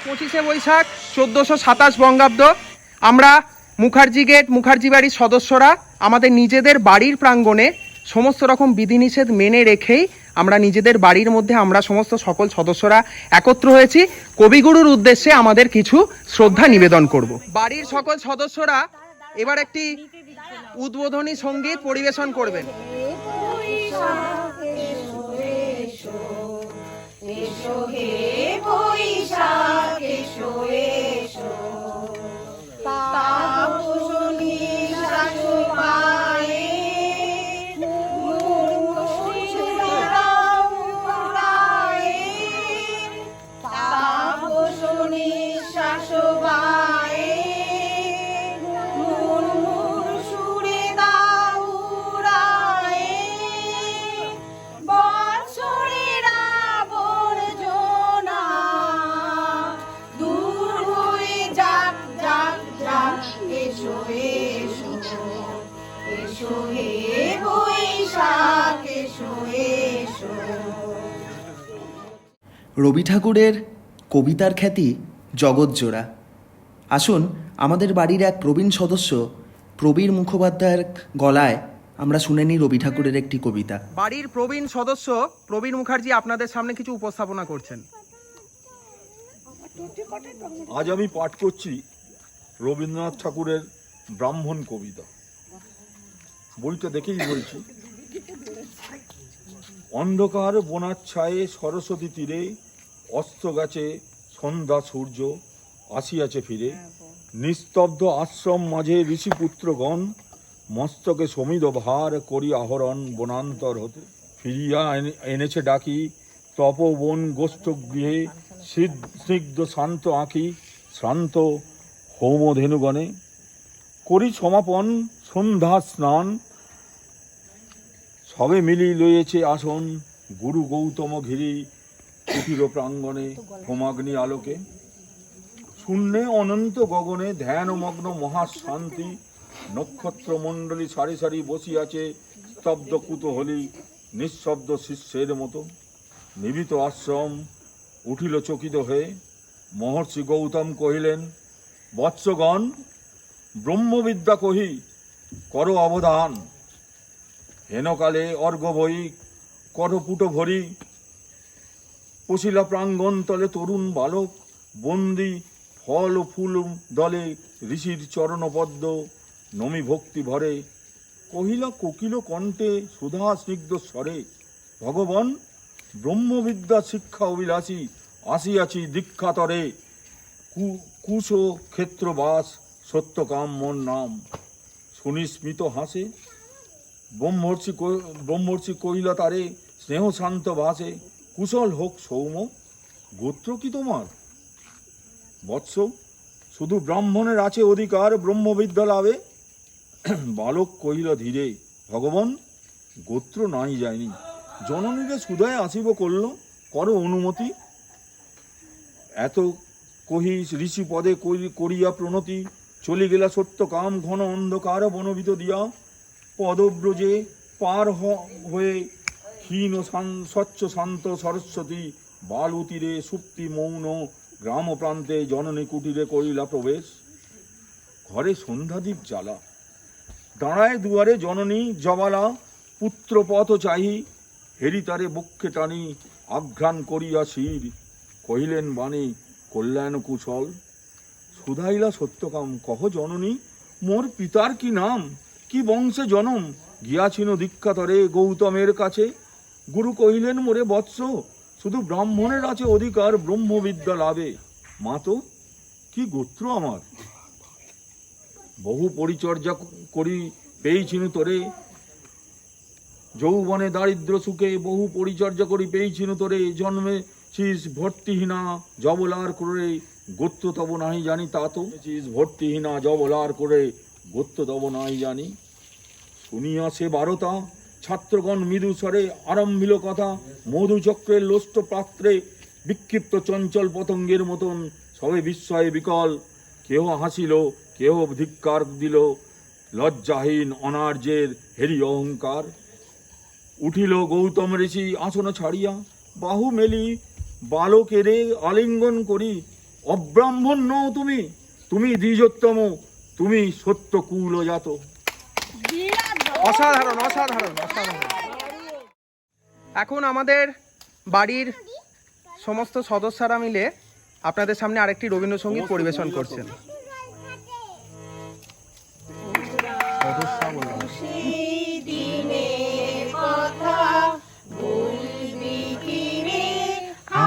25শে বৈশাখ 1427 বঙ্গাব্দ আমরা মুখার্জি গেট মুখার্জি বাড়ির সদস্যরা আমাদের নিজেদের বাড়ির প্রাঙ্গণে সমস্ত রকম বিধিনিষেধ মেনে রেখেই আমরা নিজেদের বাড়ির মধ্যে আমরা সমস্ত সকল সদস্যরা একত্র হয়েছি কবিগুরুর উদ্দেশ্যে আমাদের কিছু শ্রদ্ধা নিবেদন করব। বাড়ির সকল সদস্যরা এবার একটি উদ্বোধনী সঙ্গীত পরিবেশন করবেন। এসো হে বৈশাখ এসো এসো তাপসনী শাশু পায়ে তাপসনী শাশু পায়ে মুরমুর সুরে দাউরায়ে বৎসরের আবর্জনা দূর হয়ে যাক যাক যাক এসো এসো এসো হে বৈশাখ এসো এসো। রবি ঠাকুরের কবিতার খ্যাতি জগৎজোড়া। আসুন আমাদের বাড়ির এক প্রবীণ সদস্য প্রবীর মুখোপাধ্যায়ের গলায় আমরা শুনে নিই রবি ঠাকুরের একটি কবিতা। বাড়ির প্রবীণ সদস্য প্রবীর মুখার্জি আপনাদের সামনে কিছু উপস্থাপনা করছেন। আজ আমি পাঠ করছি রবীন্দ্রনাথ ঠাকুরের ব্রাহ্মণ কবিতা। বইটা দেখেই বলছি। অন্ধকার বনাচ্ছায়ে সরস্বতী তীরে অস্ত গেছে সন্ধ্যা সূর্য আসিয়াছে ফিরে। নিস্তব্ধ আশ্রম মাঝে ঋষিপুত্রগণ মস্তকে সমিদ ভার করি আহরণ বনান্তর হতে। ফিরিয়া এনেছে ডাকি তপবন গোষ্ঠ গৃহে স্নিগ্ধ শান্ত আঁখি শ্রান্ত হৌমধেনুগণে। করি সমাপন সন্ধ্যা স্নান সবে মিলি লইয়েছে আসন গুরু গৌতম ঘিরি কুটির প্রাঙ্গণে হোমাগ্নি আলোকে। শূন্যে অনন্ত গগনে ধ্যানমগ্ন মহাশান্তি নক্ষত্র মণ্ডলী সারি সারি বসিয়াছে স্তব্ধ কুতূহলী নিঃশব্দ শিষ্যের মতো। নিবিত আশ্রম উঠিল চকিত হয়ে মহর্ষি গৌতম কহিলেন বৎসগণ ব্রহ্মবিদ্যা কহি কর অবদান। হেনকালে অর্ঘ্য বই করপুট ভরি পশিলা প্রাঙ্গণ তলে তরুণ বালক বন্দি ফল ও ফুল দলে ঋষির চরণপদ্ম নমি ভক্তি ভরে। কহিলা কোকিল কণ্ঠে সুধা স্নিগ্ধ স্বরে ভগবান ব্রহ্মবিদ্যা শিক্ষা অভিলাষী আসিয়াছি দীক্ষাতরে। কুশ ক্ষেত্রবাস সত্যকাম মন নাম শুনি স্মিত হাসে। ব্রহ্মর্ষি কহিলা তারে স্নেহ শান্ত ভাসে কুশল হোক সৌম গোত্র কি তোমার? বৎস শুধু ব্রাহ্মণের আছে অধিকার ব্রহ্মবিদ্যা লাভে। বালক কহিল ধীরে ভগবান গোত্র নাই যায়নি জননীরে সুধায় আসিব করল করো অনুমতি। এত কহি ঋষি পদে করিয়া প্রণতি চলি গেলা সত্য কাম ঘন অন্ধকার বনবিত দিয়া। পদব্রজে পার হয়ে ক্ষীণ স্বচ্ছ শান্ত সরস্বতী বালু তীরে সুপ্তি মৌন গ্রাম প্রান্তে জননী কুটিরে করিলা প্রবেশ। ঘরে সন্ধ্যাদীপ জ্বালা দাঁড়ায় দুয়ারে জননী জবালা পুত্র পথ চাহি হেরিতারে বক্ষে টানি আঘ্রাণ করিয়া শির কহিলেন বাণী কল্যাণ কুশল। সুধাইলা সত্যকাম কহ জননী মোর পিতার কি নাম কি বংশে জনম গিয়াছিল দীক্ষাতরে গৌতমের কাছে। গুরু কহিলেন মোরে বৎস শুধু ব্রাহ্মণের আছে অধিকার ব্রহ্মবিদ্যা লাভে। মা তো কি গোত্র আমার বহু পরিচর্যা করি পেয়েছিনু তোরে যৌবনে দারিদ্র সুখে বহু পরিচর্যা করি পেয়েছিনু তোরে। জন্মে ছিস ভর্তিহীনা জবলার করে গোত্র তব নাহি জানি তা তো ছিস ভর্তিহীনা জবলার করে গোত্র তব নাহি জানি। শুনিয়া সে বারতা ছাত্রগণ মৃদুস্বরে আরম্ভিল কথা মধুচক্রের লোষ্ট পাত্রে বিক্ষিপ্ত চঞ্চল পতঙ্গের মতন সবে বিস্ময়ে বিকল। কেহ হাসিল কেহ ধিক্কার দিল লজ্জাহীন অনার্যের হেরি অহংকার। উঠিল গৌতম ঋষি আসন ছাড়িয়া বাহু মেলি বালকেরে আলিঙ্গন করি অব্রাহ্মণ নও তুমি, তুমি দ্বিজোত্তম, তুমি সত্য কুলজাত। অসাধারণ অসাধারণ অসাধারণ। এখন আমাদের বাড়ির সমস্ত সদস্যরা মিলে আপনাদের সামনে আরেকটি রবীন্দ্রসঙ্গীত পরিবেশন করছেন। সেই দিনের কথা বলবি কি রে,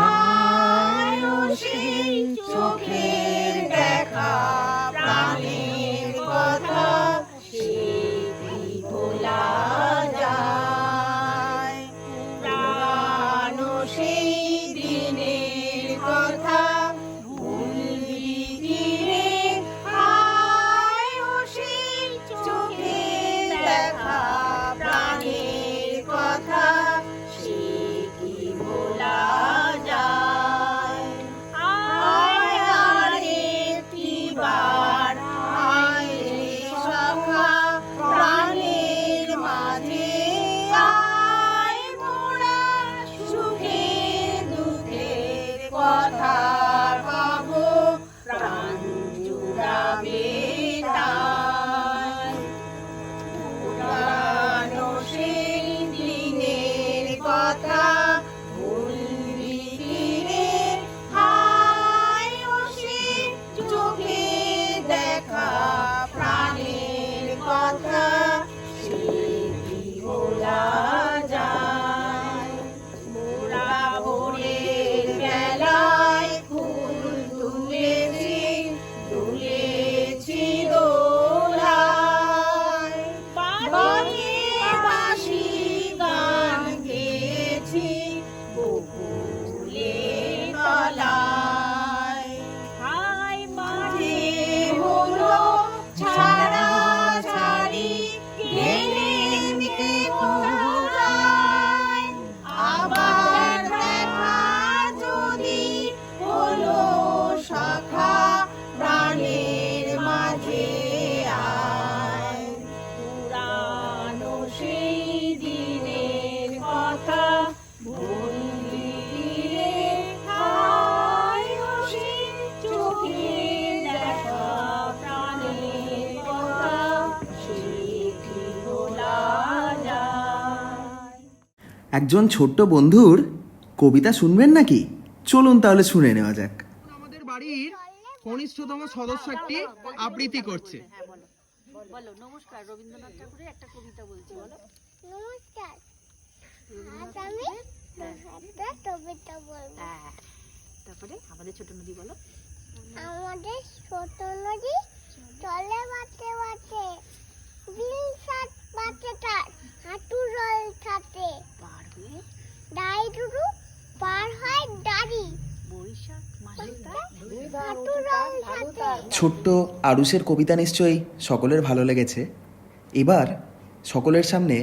আয়ো সেই চোখের দেখা প্রাণের কথা, সে কি ভোলা যায়? প্রাণ সেই দিনের কথা বলবি কি রে, আয়ো সেই চোখের দেখা প্রাণের কথা, সে কি ভোলা যায়? আয় আরে একটিবার, আয় রে সখা প্রাণের মাঝে, আয় মোরা সুখে দুঃখের কথা কবো, প্রাণ জুড়াবে তাই। পুরানো সেই দিনের কথা বলবি কি রে, হায় ও সেই চোখে দেখা প্রাণের কথা, সে কি ভোলা যায়? মোরা ভোরের বেলায় ফুল তুলেছি, তুলেছি দোলায়, বাজে বাঁশি গান গেয়েছি বকুলের তলায়। হায় মাঝে হলো ছাড়া ছাড়ি, গেলেন কে কোথায়? আবার দেখা যদি হলো সখা প্রাণের মাঝে আয়। পুরানো সেই দিনের কথা বলবি রে, হায় ও সেই চোখের দেখা প্রাণের কথা, সে কি ভোলা যায়? একজন ছোট্ট বন্ধুর কবিতা শুনবেন নাকি? চলুন তাহলে শুনে নেওয়া যাক। আমাদের বাড়ির কনিষ্ঠতম সদস্য একটি আবৃত্তি করছে। বলো নমস্কার, রবীন্দ্রনাথ ঠাকুরের একটা কবিতা বলছি, বলো। নমস্কার, আজ আমি একটা কবিতা বলবো। হ্যাঁ, তারপরে আমাদের ছোট নদী বলো। আমাদের ছোট নদী চলে বাঁচে বাঁচে, বিল সাত বাঁচে তার হাঁটু জল ছাতে, পার হয়ে দাই দুরু পার হয় দাড়ি, বৈশাখ মাসে হাঁটু জল ছাতে। ছোট্ট আরুষের কবিতা নিশ্চয়ই সকলের ভালো লেগেছে। এবার সকলের সামনে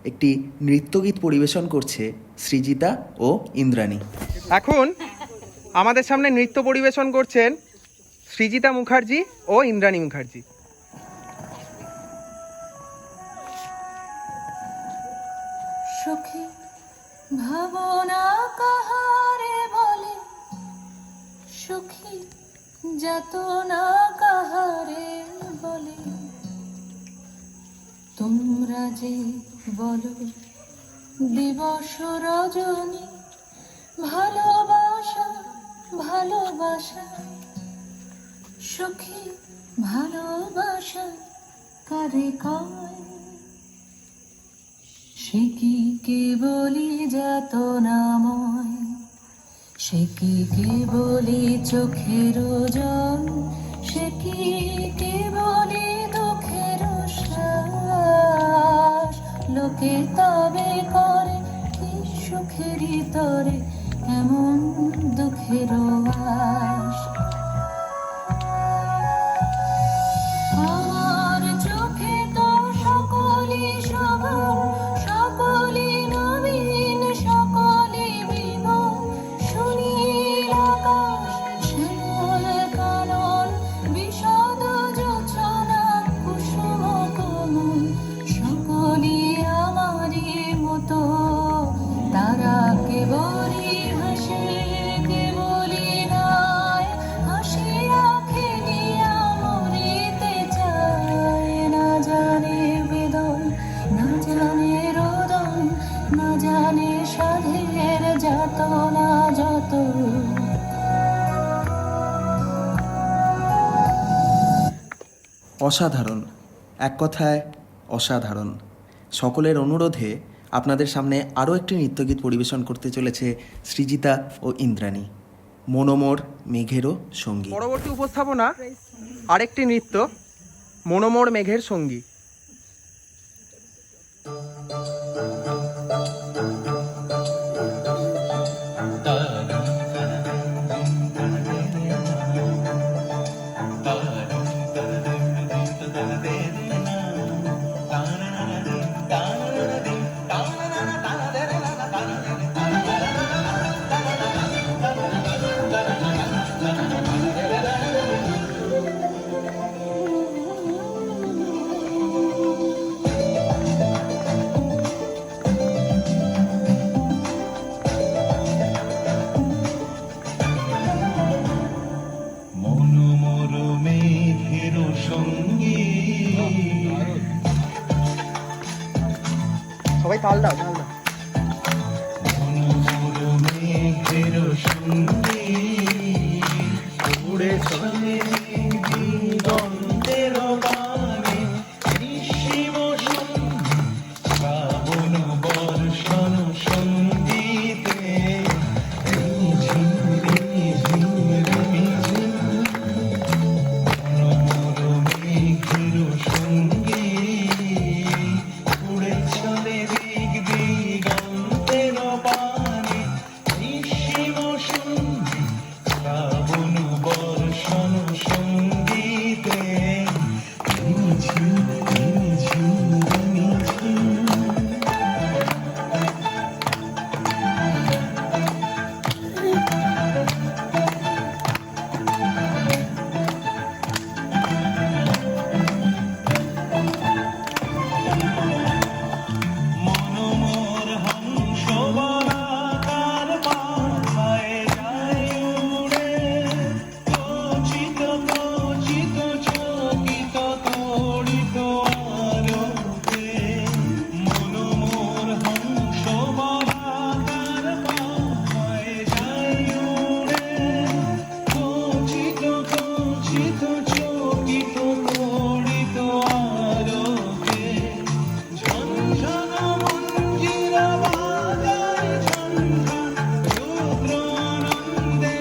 একটি নৃত্যগীত পরিবেশন করছে সৃজিতা ও ইন্দ্রাণী। এখন আমাদের সামনে নৃত্য পরিবেশন করছেন সৃজিতা মুখার্জি ও ইন্দ্রাণী মুখার্জি। সুখী ভাবনা কাহারে বলে, সুখী যাতনা কাহারে বলে, তোমরা যে বলো দিবস রজনী, ভালোবাসা ভালোবাসা, সুখী ভালোবাসা কারে কয়? সে কি কেবলি যাতনাময়, সে কি কেবলি চোখের জন, সে কি কেবলি দুঃখের শ্বাস? লোকে তবে করে কি সুখেরই তরে এমন দুঃখের আশ? আমার চোখে তো সকলই সবার, সকলই নবীন, সকলই বিমল, সুনীল আকাশ, শ্যামল কানন, বিশদ যোছনা, কুসুম কোমল, সকলই আমারই মতো, তারা কেবলই অসাধারণ, এক কথায় অসাধারণ। সকলের অনুরোধে আপনাদের সামনে আরও একটি নৃত্যগীত পরিবেশন করতে চলেছে সৃজিতা ও ইন্দ্রাণী, মনোমোর মেঘেরও সঙ্গী। পরবর্তী উপস্থাপনা আরেকটি নৃত্য, মনোমোর মেঘের সঙ্গী। মনোমোর মেঘের সঙ্গী, সবাই তাল দাও, তাল দাও। মনোমোর মেঘের সঙ্গী, উড়ে চলে দিগন্তের বাণে, নিশিম সঙ্গী, শ্রাবণ বর্ষণ সঙ্গীতে, রিঝিম রিঝিম রিঝিম। মনোমোর মেঘের সঙ্গী, উড়ে চলে দিগ দিগন্তের বাণে, নিশিম সঙ্গী, শ্রাবণ বর্ষণ সঙ্গীতে, রিঝিম রিঝিম রিঝিম। মনোমোর হংস বলাকার পাথায় যায় উড়ে, কচিত কচিত চকিত তড়িত আলোকে। মনোমোর হংস বলাকার পাথায় যায় উড়ে, কচিত কচিত চকিত তড়িত আলোকে। ঝনঝন মঞ্জিরা বাজায় ঝনঝন রুদ্র আনন্দে,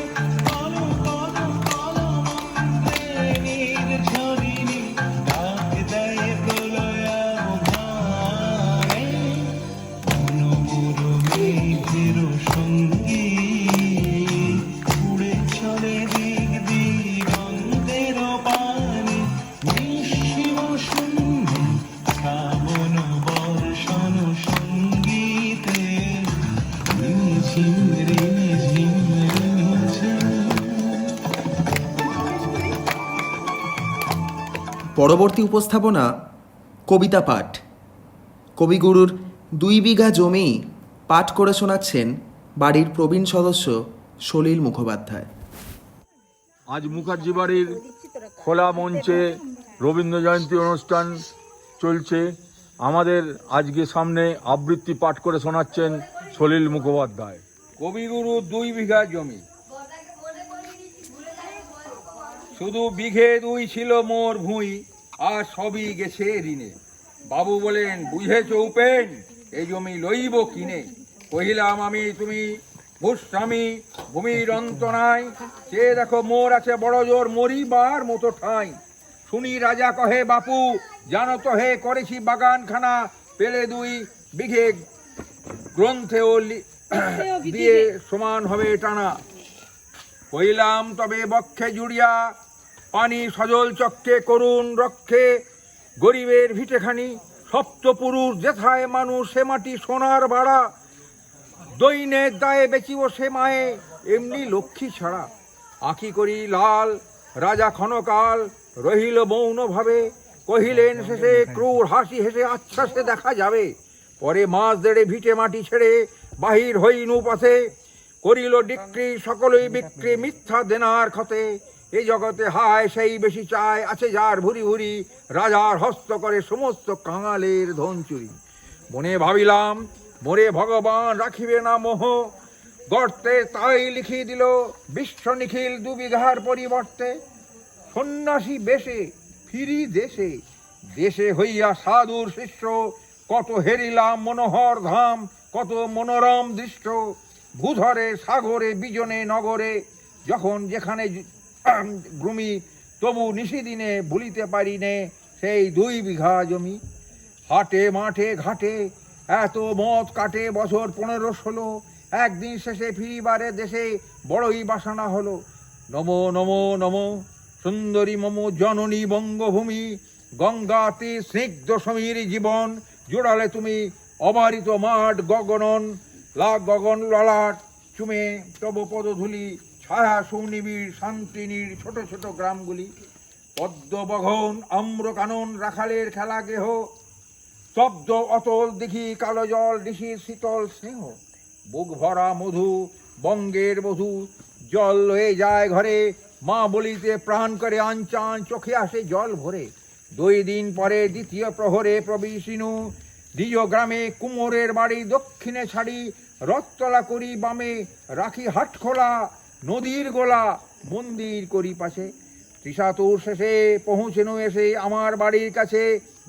কল কল কলমন্দে নির্ঝরিণী ডাক দেয় প্রলয়াবধানে। মনোমোর মেঘের সঙ্গী, উড়ে চলে দিগ দিগন্তের পানে, নিশিম সঙ্গী, শ্রাবণ বর্ষণ সঙ্গীতে, রিঝিম রিঝিম রিঝিম। পরবর্তী উপস্থাপনা কবিতা পাঠ। কবিগুরুর 2 বিঘা জমি পাঠ করে শোনাচ্ছেন বাড়ির প্রবীণ সদস্য সলিল মুখোপাধ্যায়। আজ মুখার্জি বাড়ির খোলা মঞ্চে রবীন্দ্র জয়ন্তী অনুষ্ঠান চলছে। আমাদের আজকে সামনে আবৃত্তি পাঠ করে শোনাচ্ছেন সলিল মুখোপাধ্যায়। কবিগুরু 2 বিঘা জমি, শুধু বিঘে 2 ছিল মোর ভুঁই, আর সবই গেছে ঋণে। বাবু বলেন, বুঝেছ উপেন, এই জমি লইব কিনে। কহিলাম আমি তুমি ভূস্বামী, ভূমির অন্ত নাই, চেয়ে দেখো মোর আছে বড় জোর মরিবার মতো ঠাঁই। শুনি রাজা কহে, বাপু জানো তো হে, করেছি বাগানখানা, পেলে 2 বিঘে গ্রন্থেও দিয়ে সমান হবে টানা। কইলাম তবে বক্ষে জুড়িয়া, পানি সজল চক্ষে করুণ রক্ষে, গরিবের ভিটেখানি সপ্তপুরুষ যেথায় মানুষ, সে মাটি সোনার বাড়া। দৈনের দায়ে বেচিব সে মায়ে, এমনি লক্ষ্মী ছাড়া। আঁকি করি লাল রাজা ক্ষণকাল, রহিল মৌনভাবে, কহিলেন শেষে ক্রূর হাসি হেসে, আচ্ছা সে দেখা যাবে। পরে মাস দেড়ে ভিটে মাটি ছেড়ে বাহির হইনু পথে, করিল ডিক্রি সকলেই বিক্রি মিথ্যা দেনার ক্ষতে। এই জগতে হায় সেই বেশি চায়, আছে যার ভুরি ভুরি, রাজার হস্ত করে সমস্ত কাঙালের ধন চুরি। মনে ভাবিলাম মোরে ভগবান রাখিবে না মোহ, গর্তে তাই লিখি দিল বিশ্ব নিখিল 2 বিঘার পরিবর্তে। সন্ন্যাসী বেশে ফিরি দেশে। দেশে হইয়া সাধুর শিষ্য, কত হেরিলাম মনোহর ধাম, কত মনোরম দৃশ্য। ভূধরে সাগরে বিজনে নগরে, যখন যেখানে গ্রুমি, তবু নিশিদিনে ভুলিতে পারি নে সেই 2 বিঘা জমি। হাটে মাঠে ঘাটে এত মত কাটে বছর 15-16, একদিন শেষে ফিরিবারে দেশে বড়ই বাসনা হলো। নমো নমো নমো সুন্দরী মম জননী বঙ্গভূমি, গঙ্গাতে স্নিগ্ধ সমীর জীবন, জোড়ালে তুমি অবারিত মাঠ গগনন, গগন ললাট চুমে তব পদধূলি, ছায়া সুনিবিড় শান্তিনীর ছোট ছোট গ্রামগুলি। পদ্মবঘন আম্রকানন রাখালের খেলা গেহ, শব্দ অতল দেখি কালো জল ঋষির শীতল স্নেহ। বুক ভরা মধু বঙ্গের মধু, জল লয়ে যায় ঘরে, মা বলিতে প্রাণ করে আনচান, চোখে আসে জল ভরে। 2 দিন পরে দ্বিতীয় প্রহরে প্রবেশিনু, নিজ গ্রামে কুমোরের বাড়ি দক্ষিণে ছাড়ি, রথতলা করি বামে, রাখি হাটখোলা নদীর গোলা, মন্দির করি পাশে। ত্রিশাতুর শেষে পৌঁছেনু এসে আমার বাড়ির কাছে,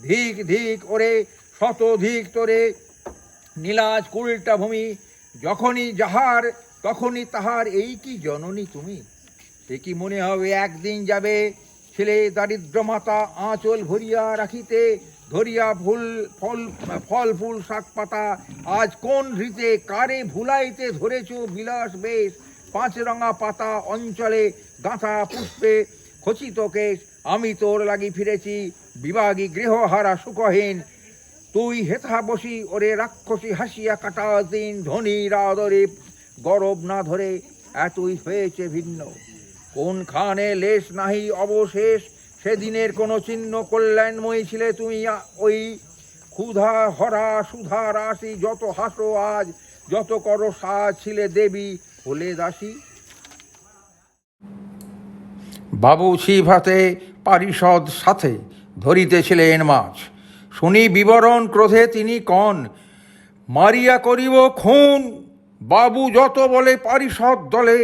ধিক ধিক ওরে শতধিক তোরে, নীলাজ কুলটা ভূমি, যখনই যাহার তখনই তাহার, এই কি জননী তুমি। সে কি মনে হবে একদিন যাবে, ছেলে দারিদ্র মাতা আঁচল ভরিয়া রাখিতে, ধরিয়া ফল ফুল শাক পাতা, আজ কোন রীতে কারে ভুলাইতে ধরেছ বিলাস বেশ। 5 রঙা পাতা অঞ্চলে গাঁথা পুষ্পে খচিত কেশ, আমি তোর লাগি ফিরেছি বিভাগী গৃহহারা সুখহীন। তুই হেথা বসি ওরে রাক্ষসী হাসিয়া কাটা দিন, ধনীর আদরে গরব না ধরে এতই হয়েছে ভিন্ন। কোনখানে লেশ নাহি অবশেষ, সেদিনের কোনো চিহ্ন কল্যাণময়ী ছিলে তুমি। ওই ক্ষুধা হরা সুধা রাশি, যত হাসো আজ, যত করো সাজ, ছিলে দেবী হলে দাসী। বাবু ছিভাতে পারিষদ সাথে ধরিতেছিলেন মাছ, শুনি বিবরণ ক্রোধে তিনি কন, মারিয়া করিব খুন। বাবু যত বলে পারিষদ দলে,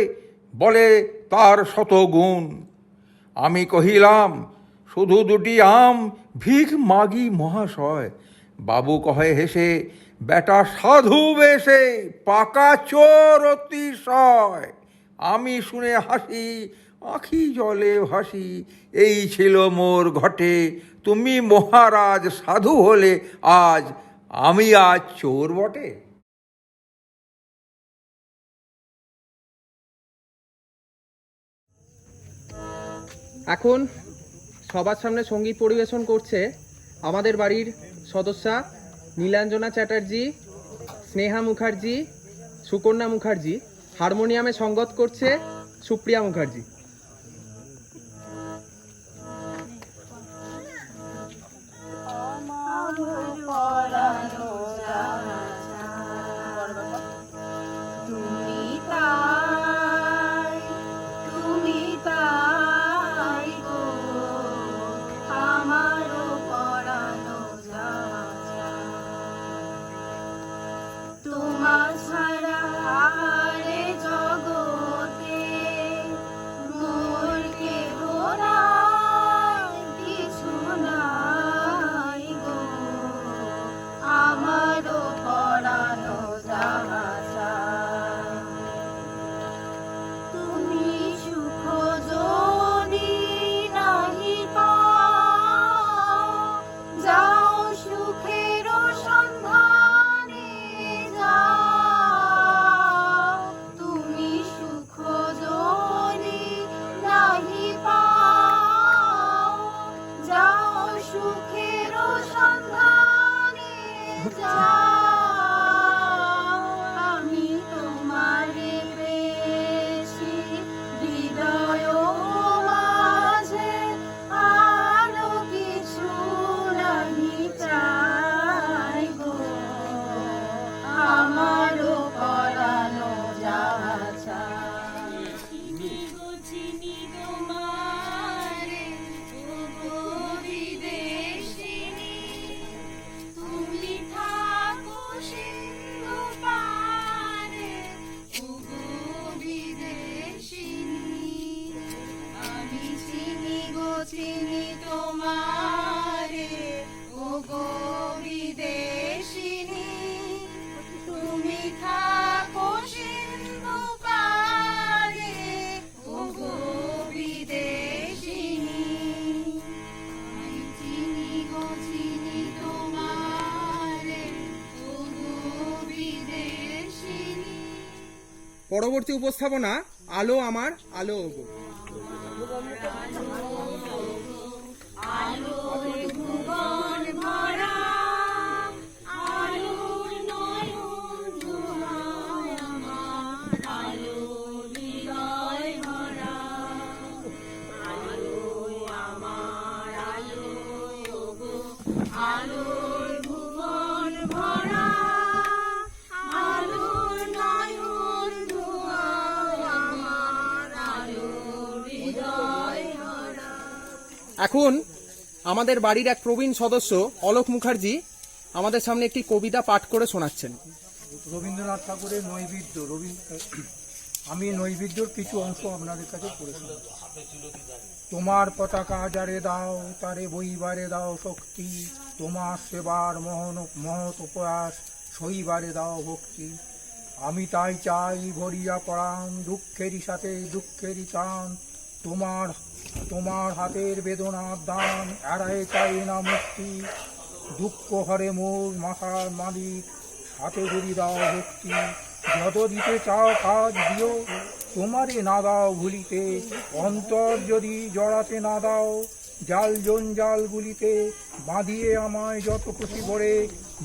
বলে তার 100 গুণ। আমি কহিলাম শুধু 2টি আম, ভিখ মাগি মহাশয়। বাবু কহে হেসে, বেটা সাধু বেশে, পাকা চোর অতিশয়। আমি শুনে হাসি, আঁখি জলে ভাসি, এই ছিল মোর ঘটে। তুমি মহারাজ সাধু হলে আজ, আমি আজ চোর বটে। এখন সবার সামনে সঙ্গীত পরিবেশন করছে আমাদের বাড়ির সদস্যা নীলাঞ্জনা চ্যাটার্জি, স্নেহা মুখার্জি, সুকন্যা মুখার্জি। হারমোনিয়ামে সঙ্গত করছে সুপ্রিয়া মুখার্জি। চিনি তোমার পরবর্তী উপস্থাপনা আলো আমার আলো ওগো। এখন আমাদের বাড়ির এক প্রবীণ সদস্য অলোক মুখার্জি আমাদের সামনে একটি কবিতা পাঠ করে শোনাচ্ছেন। রবীন্দ্রনাথ ঠাকুরের নৈবেদ্য আমি নৈবেদ্যর কিছু অংশ আপনাদের কাছে পড়ে শোনাব। তোমার পতাকা যারে দাও তারে বইবারে দাও শক্তি, তোমার সেবার মহৎ উপয়াস সইবারে দাও ভক্তি। আমি তাই চাই ভরিয়া পড়ান দুঃখেরই সাথে দুঃখেরই টান, তোমার হাতের বেদনার দান এড়ায় চাই না মুক্তি। দুঃখ হরে মোর মাথার মালিক হাতে ধরি দাও ভক্তি, যত দিতে চাও কাজ দিও তোমারে না দাও ভুলিতে। অন্তর যদি জড়াতে না দাও জাল জঞ্জাল গুলিতে, বাঁধিয়ে আমায় যত খুশি ভরে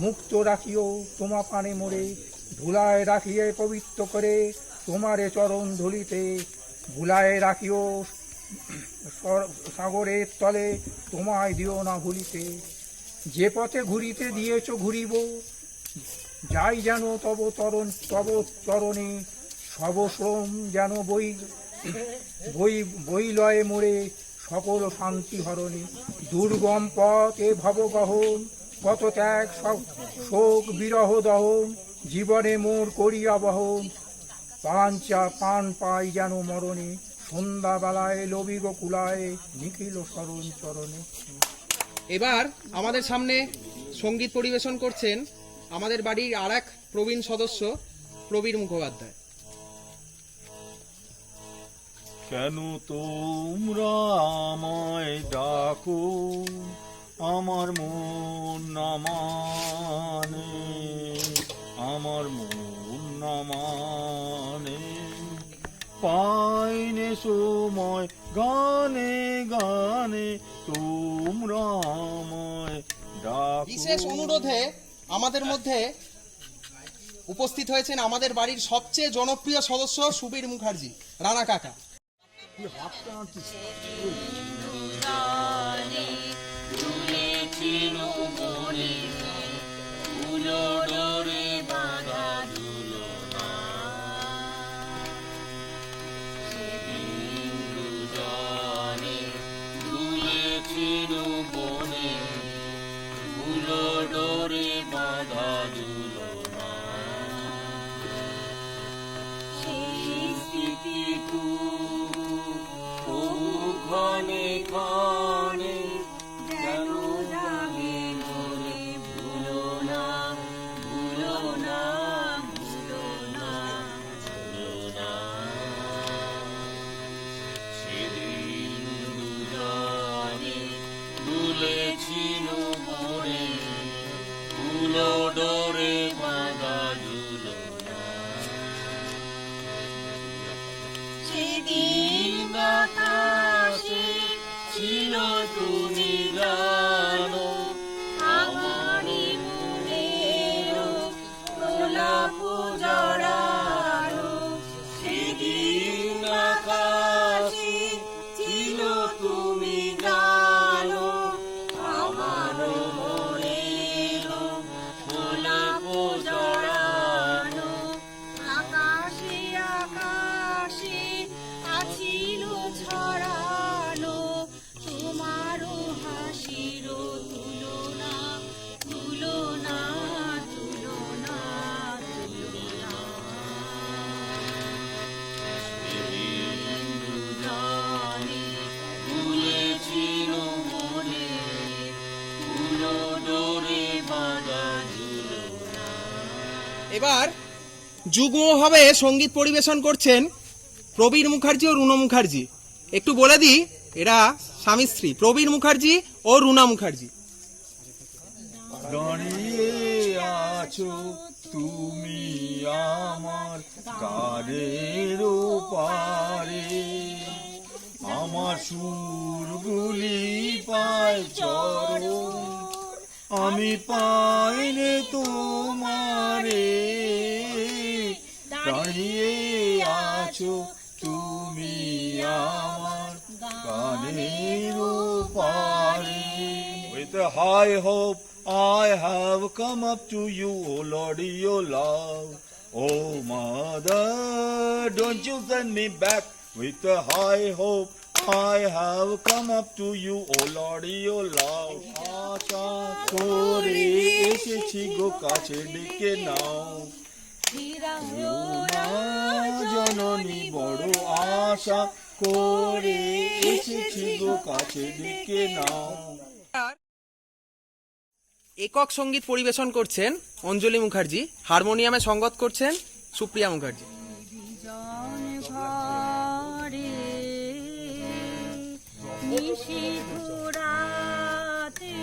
মুক্ত রাখিও তোমা পানে মোরে। ধুলায় রাখিয়ে পবিত্র করে তোমারে চরণ ধুলিতে, ভুলায় রাখিও সাগরের তলে তোমায় দিও না ভুলিতে। যে পথে ঘুরিতে দিয়েছ ঘুরিব যাই যেন তব চরণে, সবশ্রম যেন বই লয়ে মোরে সকল শান্তি হরণে। দুর্গম পথ এ ভবগহন কত ত্যাগ শোক বিরহ দহন, জীবনে মোর করিয়া বহন পান পাই যেন মরণে। সন্ধ্যাবেলায় লবি গোকুলায় নিখিল শরণ চরণে। এবার আমাদের সামনে সঙ্গীত পরিবেশন করছেন আমাদের বাড়ির আর এক প্রবীণ সদস্য প্রবীর মুখোপাধ্যায়। কেন তোমরা আমায় ডাকো আমার মন না মানে, আমার মন না মানে। পাইনে সময় গানে গানে তোমরা আমায় ডাকো। বিশেষ অনুরোধে আমাদের মধ্যে উপস্থিত হয়েছেন আমাদের বাড়ির সবচেয়ে জনপ্রিয় সদস্য সুবীর মুখার্জি, রানা কাকা। এবার যুগ্মভাবে সঙ্গীত পরিবেশন করছেন প্রবীর মুখার্জি ও রুনা মুখার্জি। একটু বলে দিই, এরা স্বামী স্ত্রী, প্রবীর মুখার্জি ও রুনা মুখার্জি। দাঁড়িয়ে আছো তুমি আমার গানের পারে, আমার সুরগুলি পায় চরণ, আমি পাইনে তোমারে, দাঁড়িয়ে আছো তুমি আমার গানের পারে। With a high hope I have come up to you, O Lord, your love. Oh mother, don't you send me back. With a high hope I have come up to you, O Lord, your love. আশা করে এসেছি গো কাছে ডেকে নাও, করুণা জননী বড় আশা করে এসেছি গো কাছে ডেকে নাও। একক সঙ্গীত পরিবেশন করছেন অঞ্জলি মুখার্জি, হারমোনিয়ামে সঙ্গত করছেন সুপ্রিয়া মুখার্জি। জন ঘরে নিশিথ রাতে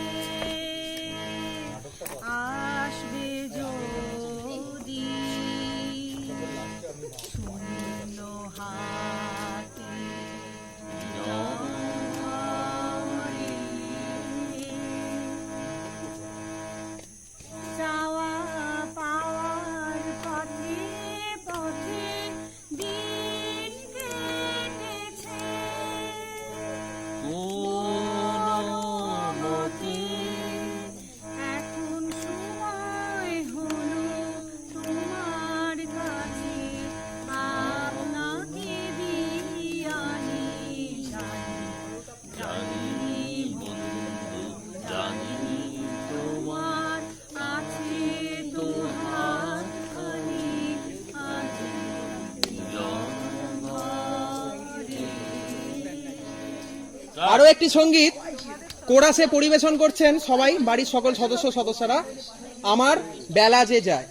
আসবে যদি শূন্য হাতে, চাওয়া পাওয়ার পথে পথে দিন কেটেছে, মতে এখন সময় হলো তোমার কাছে আপনাকে দিয়ানি, জানি বন্ধু জানি তোমার আছে তো হাত খালি, আছে আরো একটি সঙ্গীত কোরাসে পরিবেশন করছেন সবাই, বাড়ির সকল সদস্যরা, আমার বেলা যে যায়।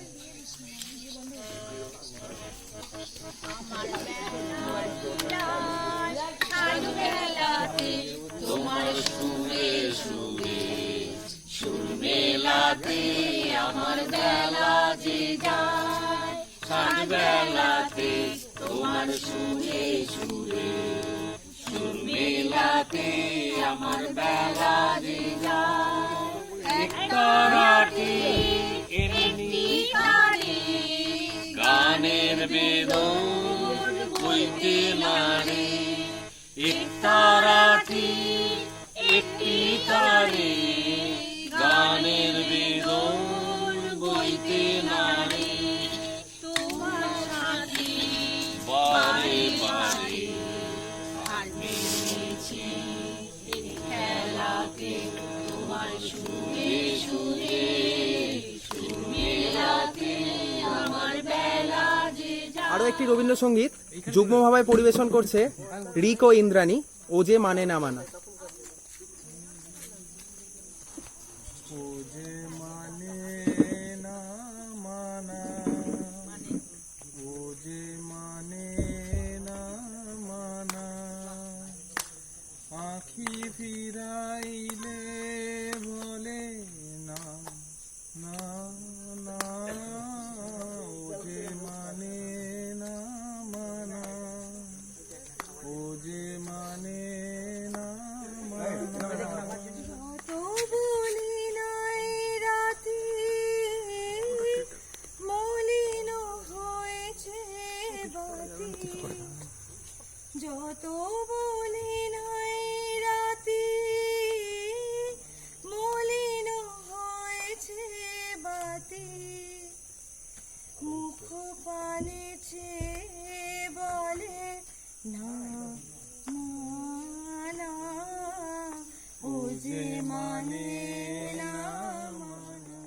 তোমার সুরে সুরে সুর মেলাতে আমার বেলা যে যায়, সাত বেলাতে তোমার সুরে সুরে সুর মেলাতে আমার বেলা যে যায়, একটা রাতে একটি তারে গানের বেদন বইতে নারে, একটা রাতে একটি তারে গানের বেদন বইতে নারে, তোমার সাথে বারে বারে আর মেরেছি এই খেলাতে, তোমার সুরে সুরে সুর মেলাতে আমার বেলা যে যায়। আরো একটি রবীন্দ্রসঙ্গীত যুগ্মভাবে পরিবেশন করছে রিক ও ইন্দ্রাণী, ও যে মানে না মানা। ও যে মানে না মানা, ও যে মানে না মানা, আখি ফিরাইলে বলে না না না, ও যে মানে না মানা, ও যে মানে না মানা। যত বলি নাই রাতে মলিন হয়েছে বাতি, যত বলি নাই রাতে মলিন হয়েছে বাতি, মুখ পানেছে বলে না না না, ও যে মানে না মানা।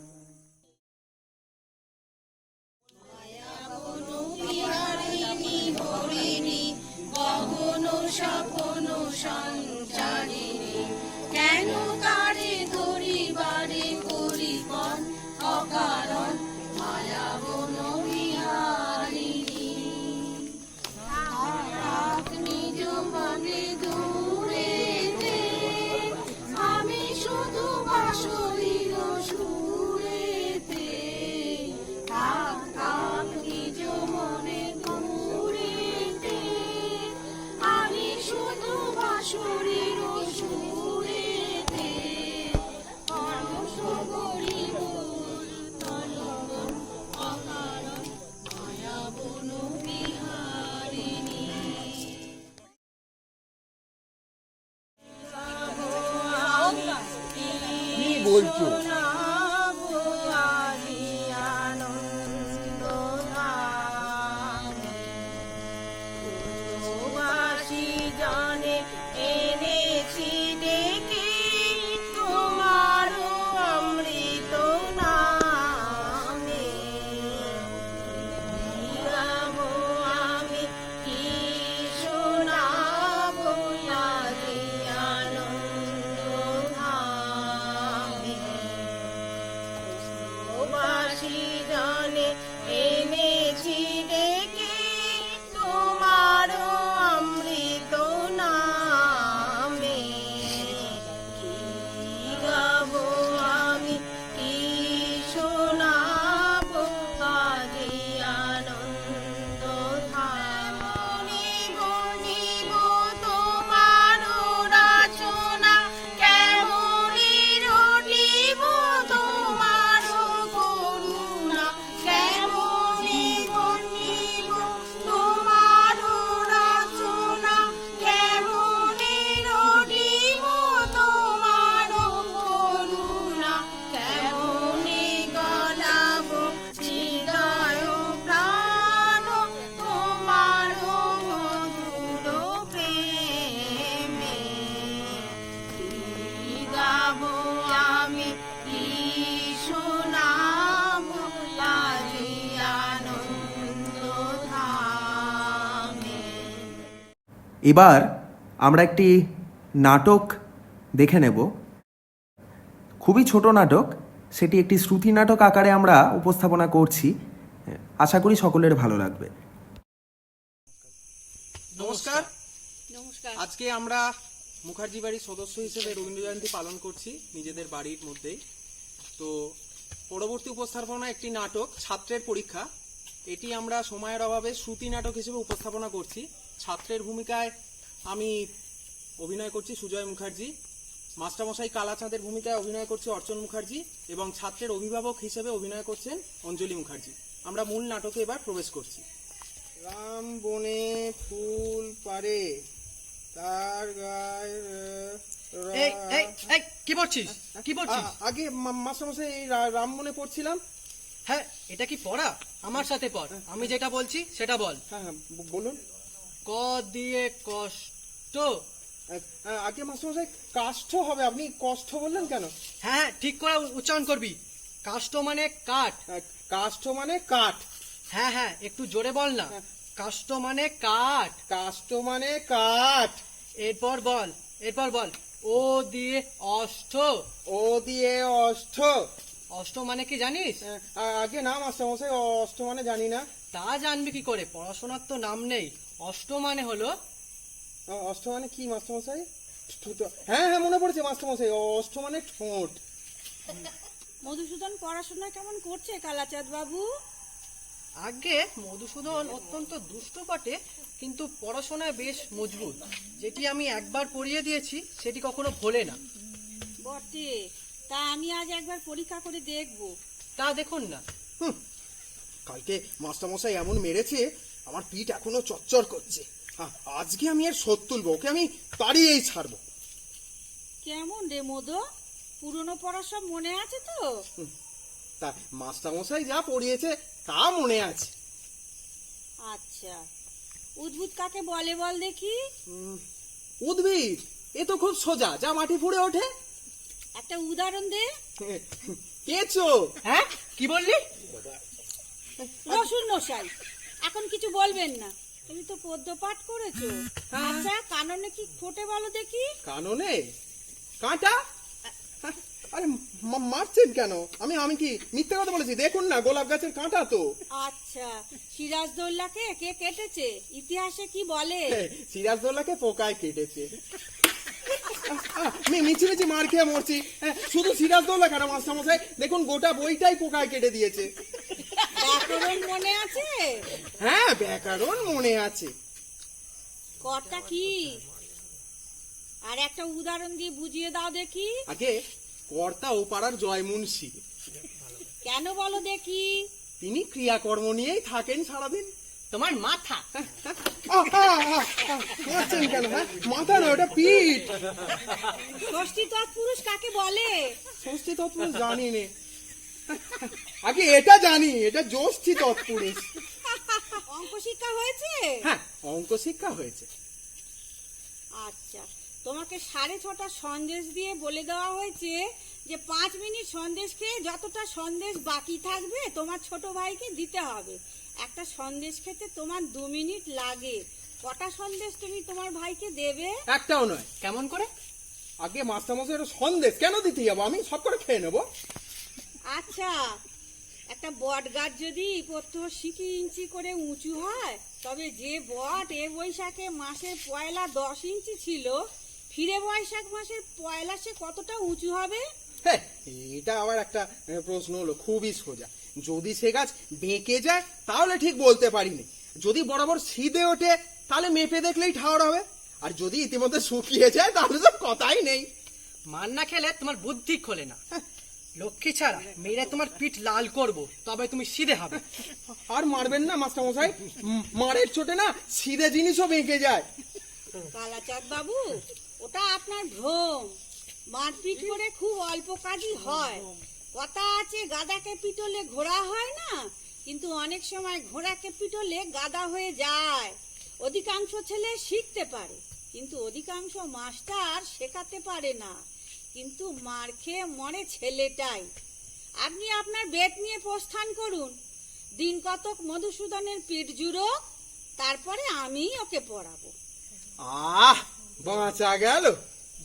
স্বপ্ন সঞ্চারিণী, কেন তারে ধরিবারে করি পণ অকারণ, মায়া বন বিহারিণী, নিজ মনে দূরেতে আমি শুধু বাঁশরীর সুরেতে। শরীর সুরেতে অনস গরিব তলবন অকারণ মায়া বন বিহারিণী কি বলছো? জানে এনেছি ডেকে তোমারও অমৃত নামে গাবো আমি কি শোনাবো আজি আনন্দ ধামে বাসি জানে এনেছি ডেকে তোমারও অমৃত নামে কি গাবো আমি কি শোনাবো আজি আনন্দ ধামে বনিব তোমারও রচনা কেমনি রটিব তোমারও করুণা কেমনি বনিব তোমারও রচনা কেমনি রটিব তোমারও করুণা কেমনি গলাবো হৃদয় প্রাণ তোমারও মধুর প্রেমে কি গাবো আমি কি শোনাবো আজি আনন্দ ধামে এবার আমরা একটি নাটক দেখে নেব। খুবই ছোট নাটক, সেটি একটি শ্রুতি নাটক আকারে আমরা উপস্থাপনা করছি। আশা করি সকলের ভালো লাগবে। নমস্কার। নমস্কার। আজকে আমরা মুখার্জি বাড়ির সদস্য হিসেবে রবীন্দ্র জয়ন্তী পালন করছি নিজেদের বাড়ির মধ্যেই। তো পরবর্তী উপস্থাপনা একটি নাটক ছাত্রের পরীক্ষা। এটি আমরা সময়ের অভাবে শ্রুতি নাটক হিসেবে উপস্থাপনা করছি। ছাত্রের ভূমিকায় আমি অভিনয় করছি সুজয় মুখার্জি, মাস্টারমশাই কালাচাঁদের ভূমিকায় অভিনয় করছে অর্চন মুখার্জি এবং ছাত্রের অভিভাবক হিসেবে অভিনয় করছেন অঞ্জলি মুখার্জি। আমরা মূল নাটকে এবার প্রবেশ করছি। রাম বনে ফুল পারে তার গায়ে কি পড়ছিস? কি পড়ছিস? আগে মাস্টারমশাই এই রাম বনে পড়ছিলাম। হ্যাঁ, এটা কি পড়া? আমার সাথে পড়। আমি যেটা বলছি সেটা বল। হ্যাঁ হ্যাঁ বলুন। ক দিয়ে কষ্ট। আগে মাস্টারমশাই কাষ্ঠ হবে, আপনি কষ্ট বললেন কেন? হ্যাঁ, ঠিক করে উচ্চারণ করবি। কাষ্ট মানে কাঠ। কাষ্ঠ মানে কাঠ। হ্যাঁ হ্যাঁ, একটু জোরে বল না। কাষ্ট মানে কাঠ। কাষ্ঠ মানে কাঠ। এরপর বল, এরপর বল। ও দিয়ে অষ্ট। ও দিয়ে অষ্ট। অষ্ট মানে কি জানিস? আগে না মাস্টারমশাই, অষ্ট মানে জানি না। তা জানবি কি করে? পড়াশোনার তো নাম নেই। অষ্ট মানে হলো, অষ্ট মানে কি মাস্টারমশাই? হ্যাঁ হ্যাঁ মনে পড়েছে মাস্টারমশাই, অষ্ট মানে ঠোঁট। মধুসূদন পড়াশোনা কেমন করছে কালাচাঁদ বাবু? আগে মধুসূদন অত্যন্ত দুষ্ট বটে, কিন্তু পড়াশোনায় বেশ মজবুত। যেটি আমি একবার পড়িয়ে দিয়েছি সেটি কখনো ভোলে না। বটে, তা আমি আজ একবার পরীক্ষা করে দেখবো। তা দেখুন না। কালকে মাস্টারমশাই এমন মেরেছে আমার পিঠ এখনো চচ্চর করছে। আজকে আমি এর শোধ তুলবো, ওকে আমি তাড়িয়েই ছাড়বো। কেমন রে মধু, পুরনো পড়া সব মনে আছে তো? তা মাস্টারমশাই যা পড়িয়েছে তা মনে আছে। আচ্ছা, উদ্ভুত কাকে বলে বল দেখি? উদ্ভিদ? এ তো খুব সোজা, যা মাটি ফুঁড়ে ওঠে। একটা উদাহরণ দে। কেঁচো। হ্যাঁ, কি বললি? রসুন মশাই, এখন কিছু বলবেন না, তুমি তো পদ্য পাঠ করেছো। আচ্ছা, কাননে কি ফোটে বলো দেখি? কাননে কাঁটা? আরে মারছেন কেন? আমি কি মিথ্যে কথা বলেছি? দেখুন না, গোলাপ গাছের কাঁটা তো। আচ্ছা, সিরাজদৌল্লাকে কে কেটেছে ইতিহাসে কি বলে? সিরাজদৌল্লাকে পোকায় কেটেছে। আমি মিছি মিছি মার খেয়ে মরছি। শুধু সিরাজদৌল্লা কেন মাস্টারমশাই, দেখুন গোটা বইটাই পোকায় কেটে দিয়েছে। ব্যাকরণ মনে আছে? হ্যাঁ, ব্যাকরণ মনে আছে। কর্তা কি? আর একটা উদাহরণ দিয়ে বুঝিয়ে দাও দেখি। আগে কর্তা ও পাড়ার জয় মুন্সি, কেন বলো দেখি? তিনি ক্রিয়াকর্ম নিয়েই থাকেন সারাদিন। তোমার মাথা করছেন কেন? হ্যাঁ, মাথা না, ওটা পিঠ। ষষ্ঠী তৎপুরুষ কাকে বলে? ষষ্ঠী তৎপুরুষ জানি নে, আগে এটা জানি, এটা জ্যোষ্ঠী তৎপুরুষ। অঙ্ক শিক্ষা হয়েছে? হ্যাঁ, অঙ্ক শিক্ষা হয়েছে। আচ্ছা, তোমাকে 6:30 সন্দেশ দিয়ে বলে দেওয়া হয়েছে যে 5 মিনিট সন্দেশ খেয়ে যতটা সন্দেশ বাকি থাকবে তোমার ছোট ভাইকে দিতে হবে। একটা সন্দেশ খেতে তোমার 2 মিনিট লাগে। কটা সন্দেশ তুমি তোমার ভাইকে দেবে? একটাও নয়। কেমন করে? আগে মাস্টারমশাই এটা সন্দেশ কেন দিতে যাবো? আমি সব করে খেয়ে নেবো। আচ্ছা, একটা বট গাছ যদি প্রত্যহ 1 ইঞ্চি করে উঁচু হয়, তবে যে বট এ বৈশাখে মাসের পয়লা 10 ইঞ্চি ছিল, ফিরে বৈশাখ মাসের পয়লা সে কতটা উঁচু হবে? হ্যাঁ, এটা আবার একটা প্রশ্ন হলো, খুবই সোজা। যদি সে গাছ বেঁকে যায় তাহলে ঠিক বলতে পারিনি, যদি বরাবর সিধে ওঠে তাহলে মেপে দেখলেই ঠাওর হবে, আর যদি ইতিমধ্যে শুকিয়ে যায় তাহলে তো কথাই নেই। মার না খেলে তোমার বুদ্ধি খোলে না। লক্ষ্মী ছাড়া মেয়েরা তোমার পিঠ লাল করব, তবে তুমি সিধে হবে। আর মারবেন না মাস্টারমশাই, মারের চোটে না সিধে জিনিসও বেঁকে যায়। কালাচাঁদ বাবু, ওটা আপনার ভ্রম। মারপিট করে খুব অল্প কাজই হয়। কথা আছে, গাদাকে পিটলে ঘোড়া হয় না, কিন্তু অনেক সময় ঘোড়াকে পিটলে গাদা হয়ে যায়। অধিকাংশ ছেলে শিখতে পারে, কিন্তু অধিকাংশ মাস্টার শেখাতে পারে না। কিন্তু মার খেয়ে মরে ছেলেটাই। আপনি আপনার বেত নিয়ে প্রস্থান করুন, দিন কতক মধুসূদনের পিঠ জুড়ো, তারপরে আমি ওকে পড়াবো। আহ, বাঁচা গেল।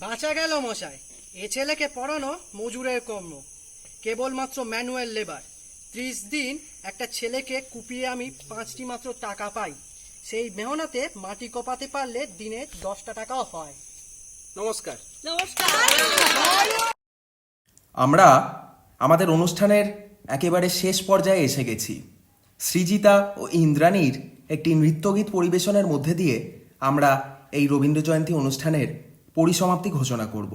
বাঁচা গেল মশাই। এ ছেলেকে পড়ানো মজুরের কর্ম, কেবলমাত্র ম্যানুয়াল লেবার। 30 দিন একটা ছেলেকে কুপিয়ে আমি 5টি মাত্র টাকা পাই। সেই মেহনতে মাটি কোপাতে পারলে দিনে 10টা টাকাও হয়। নমস্কার। নমস্কার। আমরা আমাদের অনুষ্ঠানের একেবারে শেষ পর্যায়ে এসে গেছি। সৃজিতা ও ইন্দ্রাণীর একটি নৃত্যগীত পরিবেশনের মধ্যে দিয়ে আমরা এই রবীন্দ্র জয়ন্তী অনুষ্ঠানের পরিসমাপ্তি ঘোষণা করব।